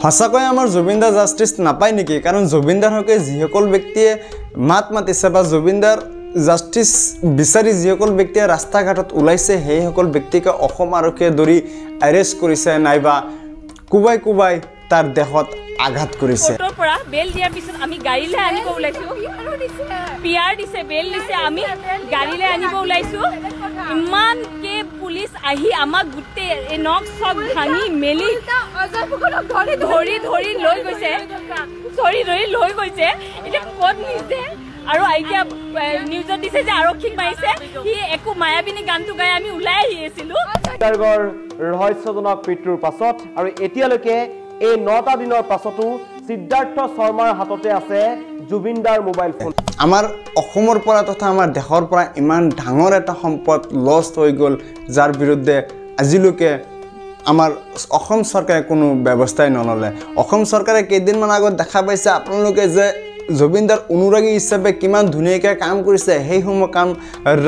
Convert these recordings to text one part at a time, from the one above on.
সঁচাকৈ আমাৰ জুবিনদাৰ জাষ্টিছ নাপায় নেকি? কাৰণ জুবিনদাৰ হকে যিসকল ব্যক্তিয়ে মাত মাতিছে বা জুবিনদাৰ জাষ্টিছ বিচাৰি যিসকল ব্যক্তিয়ে ৰাস্তা ঘাটত ওলাইছে সেইসকল ব্যক্তিকে অসম আৰক্ষীয়ে ধৰি এৰেষ্ট কৰিছে নাইবা কুবাই কুবাই তাৰ দেহত আঘাত কৰিছে। কোৰ্টৰ পৰা বেল দিয়াৰ পিছত আমি গাড়ীলৈ আনিব ওলাইছো, পিআৰ দিছে, বেল দিছে, আমি গাড়ীলৈ আনিব ওলাইছো। ইমানকে পুলিচ আহি আমাক গোটেই নখ চখ ভাঙি মেলি ধৰি ধৰি লৈ গৈছে, এতিয়া ক'ত নিছে আৰু এতিয়া নিউজত দিছে যে আৰক্ষীক মাৰিছে। সি একো মায়াবিনী গানটো গাই আমি ওলাই আহি আছিলো। ৰহস্যজনক মৃত্যুৰ পাছত আৰু এতিয়ালৈকে এই 9টা দিনৰ পাছতো সিদ্ধাৰ্থ শৰ্মাৰ হাততে আছে জুবিনদাৰ মোবাইল ফোন। আমাৰ অসমৰ পৰা তথা আমাৰ দেশৰ পৰা ইমান ডাঙৰ এটা সম্পদ লছ হৈ গ'ল, যাৰ বিৰুদ্ধে আজিলৈকে আমাৰ অসম চৰকাৰে কোনো ব্যৱস্থাই নল'লে। অসম চৰকাৰে কেইদিনমান আগত দেখা পাইছে আপোনালোকে যে জুবিনদাৰ অনুৰাগী হিচাপে কিমান ধুনীয়াকৈ কাম কৰিছে, সেইসমূহ কাম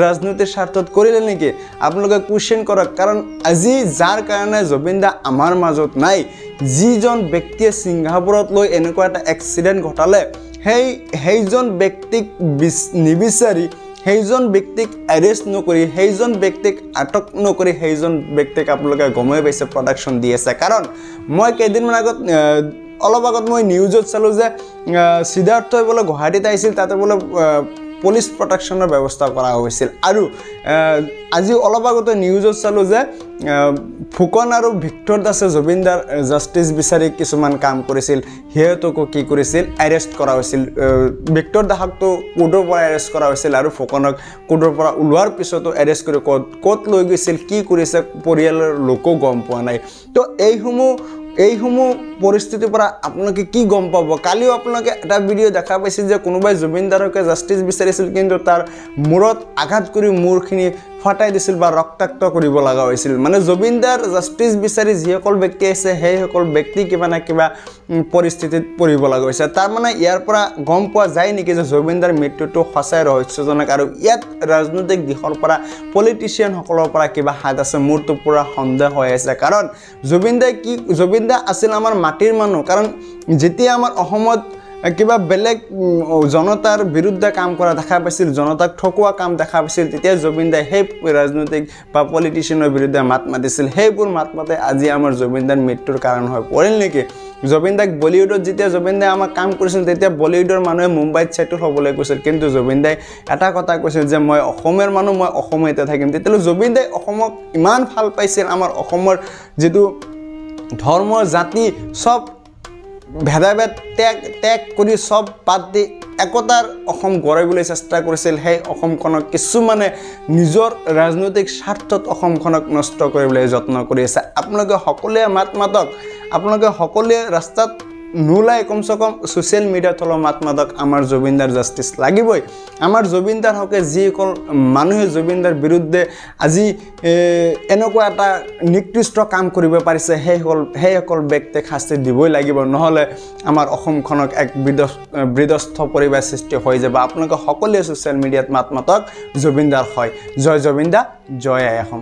ৰাজনৈতিক স্বাৰ্থত কৰিলে নেকি? আপোনালোকে কুৱেশ্যন কৰক। কাৰণ আজি যাৰ কাৰণে জুবিনদা আমাৰ মাজত নাই, যিজন ব্যক্তিয়ে ছিংগাপুৰত লৈ এনেকুৱা এটা এক্সিডেণ্ট ঘটালে, সেইজন ব্যক্তিক নিবিচাৰি, সেইজন ব্যক্তিক এৰেষ্ট নকৰি, সেইজন ব্যক্তিক আটক নকৰি, সেইজন ব্যক্তিক আপোনালোকে গমেই পাইছে প্ৰডাকশ্যন দি আছে। কাৰণ মই কেইদিনমান আগত অলপ আগত মই নিউজত চালোঁ যে সিদ্ধাৰ্থই বোলে গুৱাহাটীত আহিছিল, তাতে বোলে পুলিচ প্ৰটেকশ্যনৰ ব্যৱস্থা কৰা হৈছিল। আৰু আজি অলপ আগতে নিউজত চালোঁ যে ফুকন আৰু ভিক্টৰ দাসে জুবিনদাৰ জাষ্টিছ বিচাৰি কিছুমান কাম কৰিছিল, সিহঁতকো কি কৰিছিল, এৰেষ্ট কৰা হৈছিল। ভিক্টৰ দাসকতো কোৰ্টৰ পৰা এৰেষ্ট কৰা হৈছিল আৰু ফুকনক কোৰ্টৰ পৰা ওলোৱাৰ পিছতো এৰেষ্ট কৰি ক'ত লৈ গৈছিল, কি কৰিছে, পৰিয়ালৰ লোকো গম পোৱা নাই। তো এইসমূহ পৰিস্থিতিৰ পৰা আপোনালোকে কি গম পাব? কালিও আপোনালোকে এটা ভিডিঅ' দেখা পাইছিল যে কোনোবাই জুবিনদাৰকে জাষ্টিছ বিচাৰিছিল, কিন্তু তাৰ মূৰত আঘাত কৰি মূৰখিনি ফাটাই দিছিল বা ৰক্তাক্ত কৰিব লগা হৈছিল। মানে জুবিনদাৰ জাষ্টিছ বিচাৰি যিসকল ব্যক্তি আছে সেইসকল ব্যক্তি কিবা না কিবা পৰিস্থিতিত পৰিব লগা হৈছে। তাৰমানে ইয়াৰ পৰা গম পোৱা যায় নেকি যে জুবিনদাৰ মৃত্যুটো সঁচাই ৰহস্যজনক আৰু ইয়াত ৰাজনৈতিক দিশৰ পৰা পলিটিচিয়ানসকলৰ পৰা কিবা হাত আছে? মোৰতো পূৰা সন্দেহ হৈ আছে। কাৰণ জুবিনদা আছিল আমাৰ মাটিৰ মানুহ। কাৰণ যেতিয়া আমাৰ অসমত কিবা বেলেগ জনতাৰ বিৰুদ্ধে কাম কৰা দেখা পাইছিল, জনতাক ঠকুৱা কাম দেখা পাইছিল, তেতিয়া জুবিনদাই সেই ৰাজনৈতিক বা পলিটিচিয়ানৰ বিৰুদ্ধে মাত মাতিছিল। সেইবোৰ মাত মাতে আজি আমাৰ জুবিনদাৰ মৃত্যুৰ কাৰণ হৈ পৰিল নেকি? জুবিনদাক বলিউডত যেতিয়া জুবিনদাই আমাক কাম কৰিছিল, তেতিয়া বলিউডৰ মানুহে মুম্বাইত ছেটেল হ'বলৈ কৈছিল, কিন্তু জুবিনদাই এটা কথা কৈছিল যে মই অসমৰ মানুহ, মই অসমতে থাকিম। তেতিয়াহ'লে জুবিনদাই অসমক ইমান ভাল পাইছিল, আমাৰ অসমৰ যিটো ধৰ্ম জাতি চব ভেদাভেদ ত্যাগ কৰি চব বাদ দি একতাৰ অসম গঢ়াবলৈ চেষ্টা কৰিছিল। সেই অসমখনক কিছুমানে নিজৰ ৰাজনৈতিক স্বাৰ্থত অসমখনক নষ্ট কৰিবলৈ যত্ন কৰি আছে। আপোনালোকে সকলোৱে মাত মাতক, আপোনালোকে সকলোৱে ৰাস্তাত নোলাই, কমচে কম ছ'চিয়েল মিডিয়াত হ'লেও মাত মাতক। আমাৰ জুবিনদাৰ জাষ্টিছ লাগিবই। আমাৰ জুবিনদাৰ হকে যিসকল মানুহে জুবিনদাৰ বিৰুদ্ধে আজি এনেকুৱা এটা নিকৃষ্ট কাম কৰিব পাৰিছে, সেইসকল ব্যক্তিক শাস্তি দিবই লাগিব, নহ'লে আমাৰ অসমখনক এক বিধ্বস্ত পৰিৱেশ সৃষ্টি হৈ যাব। আপোনালোকে সকলোৱে ছ'চিয়েল মিডিয়াত মাত মাতক, জুবিনদাৰ হয়। জয় জুবিনদা, জয় আই অসম।